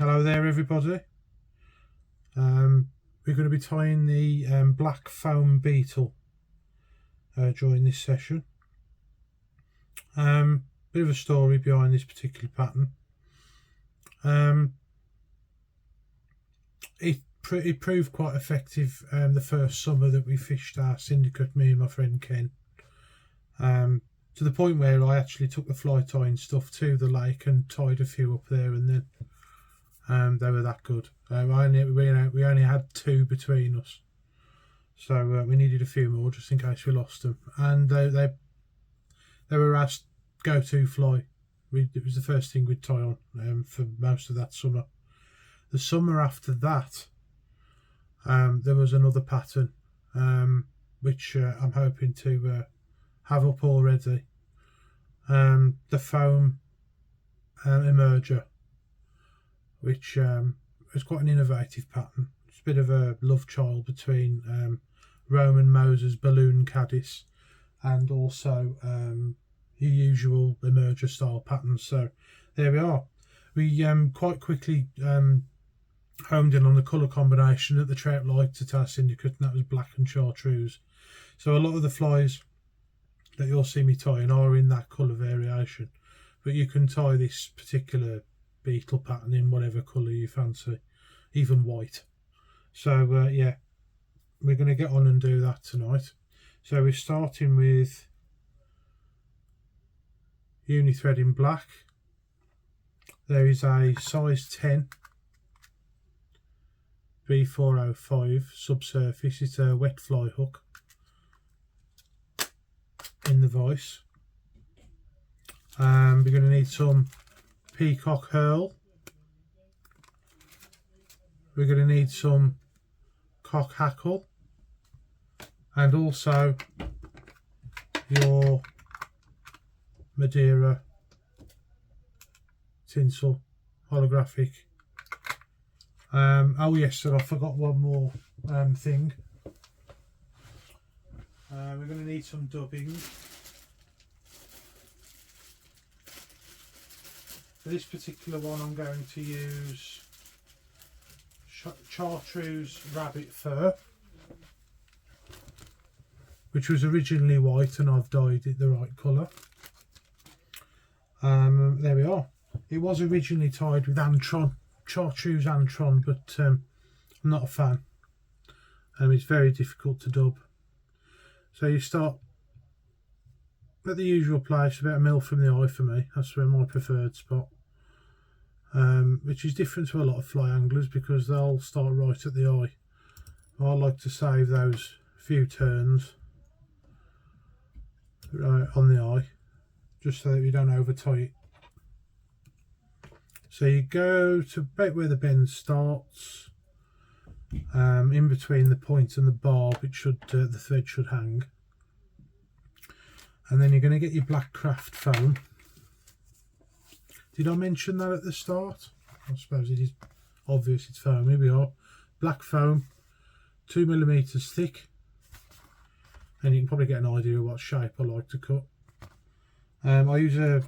Hello there everybody. We're going to be tying the Black Foam Beetle during this session. Bit of a story behind this particular pattern. It proved quite effective the first summer that we fished our syndicate, me and my friend Ken, to the point where I actually took the fly tying stuff to the lake and tied a few up there, and then they were that good. We only had 2 between us, so we needed a few more just in case we lost them. And they were our go-to fly. It was the first thing we'd tie on for most of that summer. The summer after that, there was another pattern which I'm hoping to have up already. The foam emerger, which is quite an innovative pattern. It's a bit of a love child between Roman Moses balloon caddis and also your usual emerger style patterns. So there we are. We quite quickly homed in on the colour combination that the trout liked at our syndicate, and that was black and chartreuse. So a lot of the flies that you'll see me tying are in that colour variation, but you can tie this particular beetle pattern in whatever colour you fancy, even white. So yeah, we're going to get on and do that tonight. So we're starting with uni thread in black. There is a size 10 B405 subsurface. It's a wet fly hook in the vise. We're going to need some peacock herl. We're going to need some cock hackle, and also your Madeira tinsel holographic. Oh yes, and I forgot one more thing. We're going to need some dubbing. For this particular one, I'm going to use chartreuse rabbit fur, which was originally white, and I've dyed it the right colour. There we are. It was originally tied with antron, chartreuse antron, but I'm not a fan. It's very difficult to dub. So you start at the usual place, about 1 mil from the eye for me. That's where my preferred spot, which is different to a lot of fly anglers because they'll start right at the eye. I like to save those few turns right on the eye, just so that we don't over tie it. So you go to about where the bend starts, in between the point and the barb. It should the thread should hang, and then you're going to get your black craft foam. Did I mention that at the start? I suppose it is obvious it's foam. Here we are, black foam, 2mm thick, and you can probably get an idea of what shape I like to cut. I use a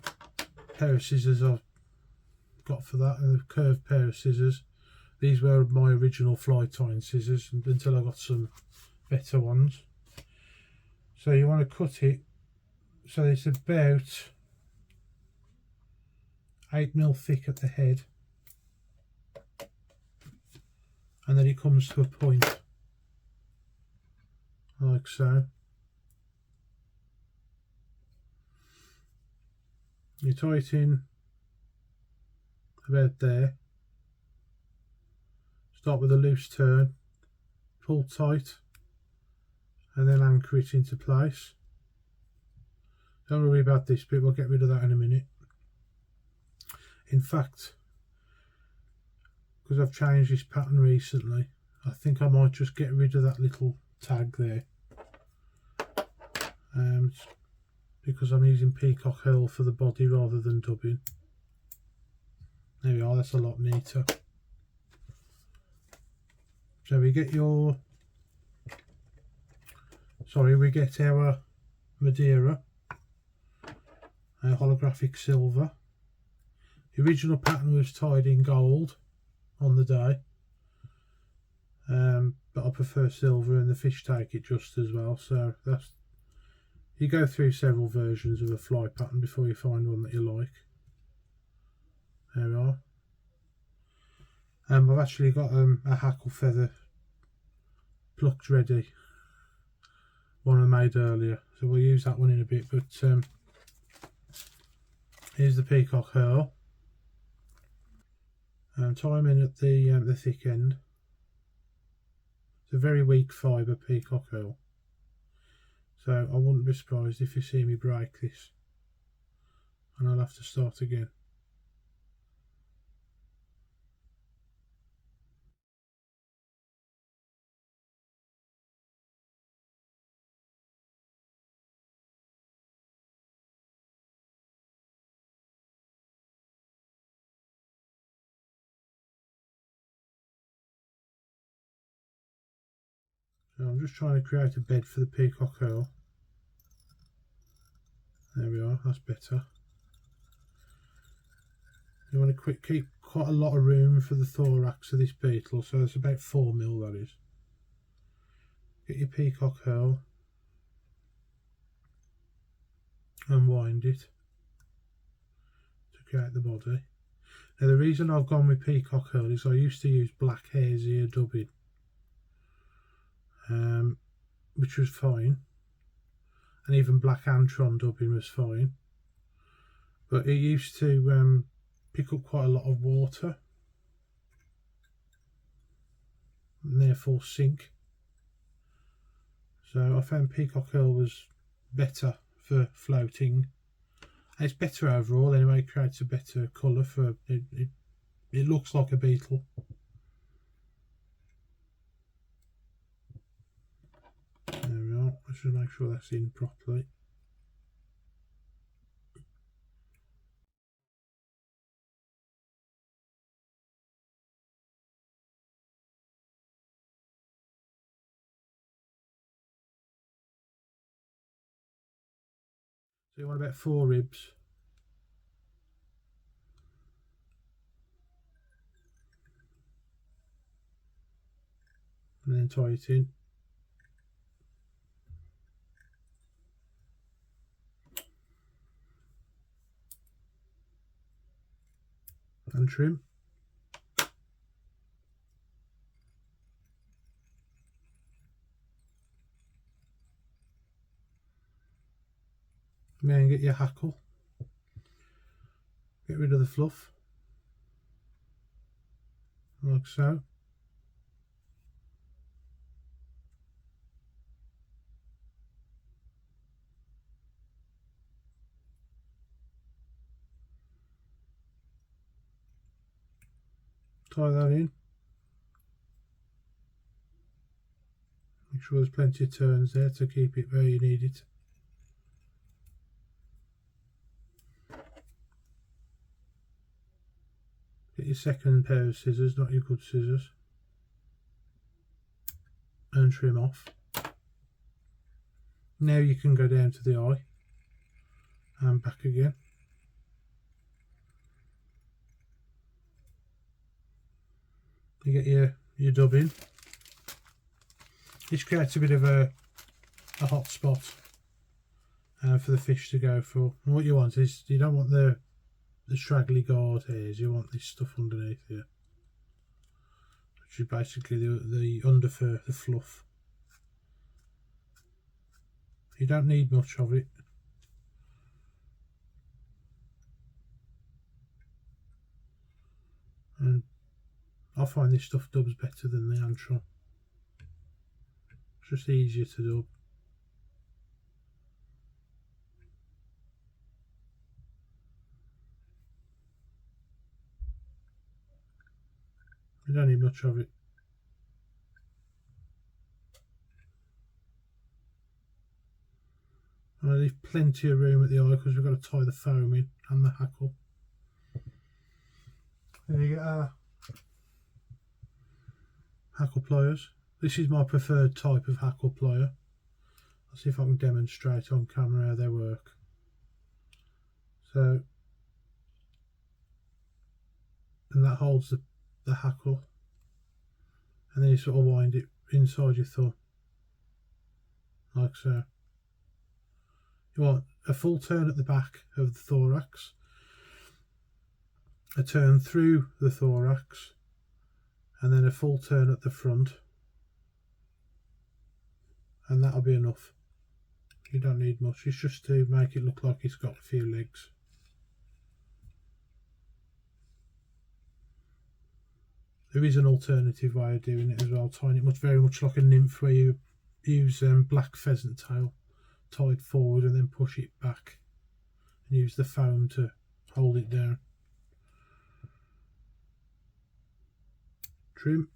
pair of scissors I've got for that, a curved pair of scissors. These were my original fly tying scissors until I got some better ones. So you want to cut it so it's about 8mm thick at the head, and then it comes to a point like so. You tie it in about there. Start with a loose turn, pull tight, and then anchor it into place. Don't worry about this bit, we'll get rid of that in a minute. In fact, because I've changed this pattern recently, I think I might just get rid of that little tag there, because I'm using peacock herl for the body rather than dubbing. There we are, that's a lot neater. So we get our Madeira holographic silver. The original pattern was tied in gold, on the day. But I prefer silver, and the fish take it just as well. So that's, you go through several versions of a fly pattern before you find one that you like. There we are. I've actually got a hackle feather plucked ready, one I made earlier, so we'll use that one in a bit. But here's the peacock herl. Tie them in at the thick end. It's a very weak fibre peacock herl, so I wouldn't be surprised if you see me break this and I'll have to start again. So I'm just trying to create a bed for the peacock herl. There we are, that's better. You want to keep quite a lot of room for the thorax of this beetle, so it's about 4mm, that is. Get your peacock herl and wind it to create the body. Now the reason I've gone with peacock herl is I used to use black hare's ear dubbing, which was fine, and even black antron dubbing was fine, but it used to pick up quite a lot of water and therefore sink. So I found peacock herl was better for floating. It's better overall anyway, it creates a better colour for it. It looks like a beetle. There we are, I should make sure that's in properly. So you want about 4 ribs. And then tie it in. And trim. Then get your hackle. Get rid of the fluff, like so. Tie that in. Make sure there's plenty of turns there to keep it where you need it. Get your second pair of scissors, not your good scissors, and trim off. Now you can go down to the eye and back again. You get your dubbing. This creates a bit of a hot spot for the fish to go for. And what you want is, you don't want the straggly guard hairs, you want this stuff underneath here, which is basically the underfur, the fluff. You don't need much of it. And I find this stuff dubs better than the antron. It's just easier to dub. You don't need much of it. I leave plenty of room at the eye because we've got to tie the foam in and the hackle. Then you get our hackle pliers. This is my preferred type of hackle plier. I'll see if I can demonstrate on camera how they work. So, and that holds the hackle, and then you sort of wind it inside your thumb, like so. You want a full turn at the back of the thorax, a turn through the thorax, and then a full turn at the front, and that'll be enough. You don't need much, it's just to make it look like it's got a few legs. There is an alternative way of doing it as well, tying it very much like a nymph, where you use black pheasant tail tied forward and then push it back and use the foam to hold it down. Trim.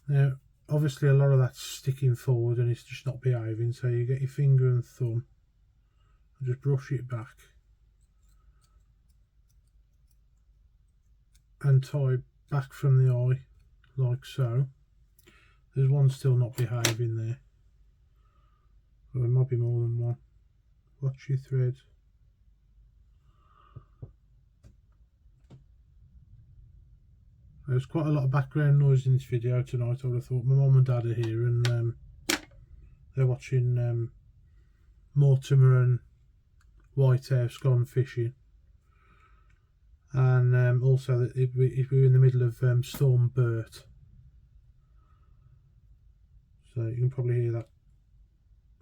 Now obviously a lot of that's sticking forward and it's just not behaving, so you get your finger and thumb and just brush it back and tie back from the eye like so. There's one still not behaving there, or there might be more than one. Watch your thread. There's quite a lot of background noise in this video tonight. I would have thought. My mum and dad are here and they're watching Mortimer and Whitehouse gone fishing, and also if we're in the middle of Storm Bert, so you can probably hear that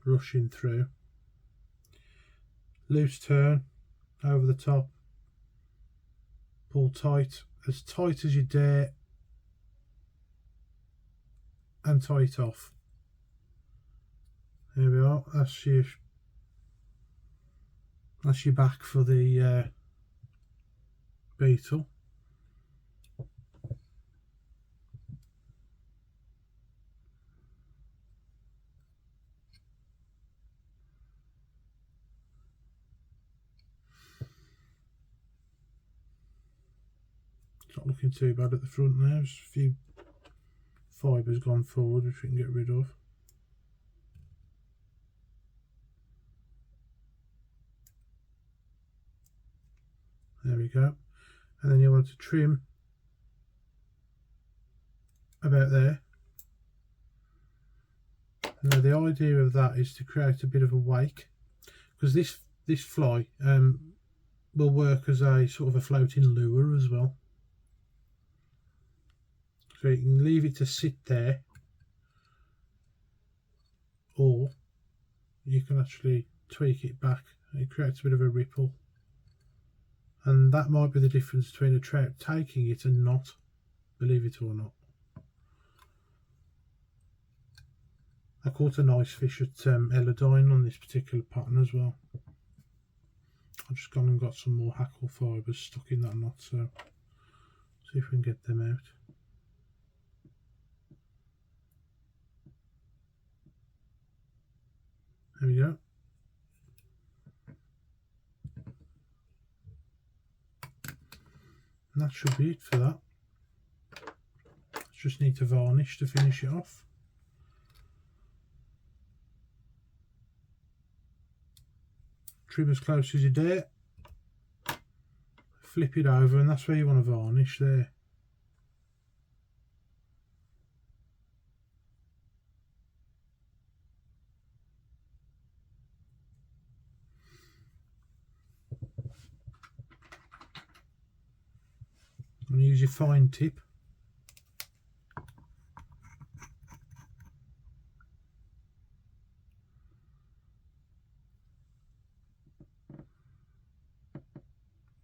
rushing through. Loose turn over the top, pull tight as you dare, and tie it off. There we are. That's your back for the beetle. It's not looking too bad at the front there. There's a few fibres gone forward which we can get rid of. There we go. And then you want to trim about there. Now the idea of that is to create a bit of a wake, because this fly will work as a sort of a floating lure as well. So you can leave it to sit there, or you can actually tweak it back. It creates a bit of a ripple, and that might be the difference between a trout taking it and not, believe it or not. I caught a nice fish at Elladine on this particular pattern as well. I've just gone and got some more hackle fibres stuck in that knot, so see if we can get them out. There we go. And that should be it for that. Just need to varnish to finish it off. Trim as close as you dare. Flip it over, and that's where you want to varnish there. And use your fine tip.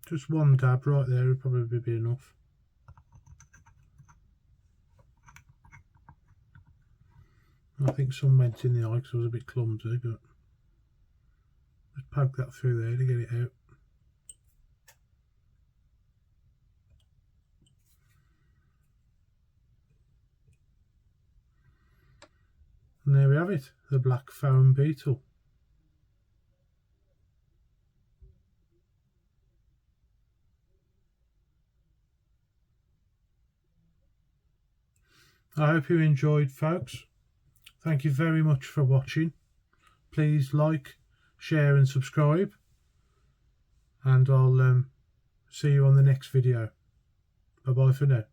Just one dab right there would probably be enough. I think some went in the eye because I was a bit clumsy, but just poke that through there to get it out. And there we have it, the black foam beetle. I hope you enjoyed, folks. Thank you very much for watching. Please like, share and subscribe, and I'll see you on the next video. Bye bye for now.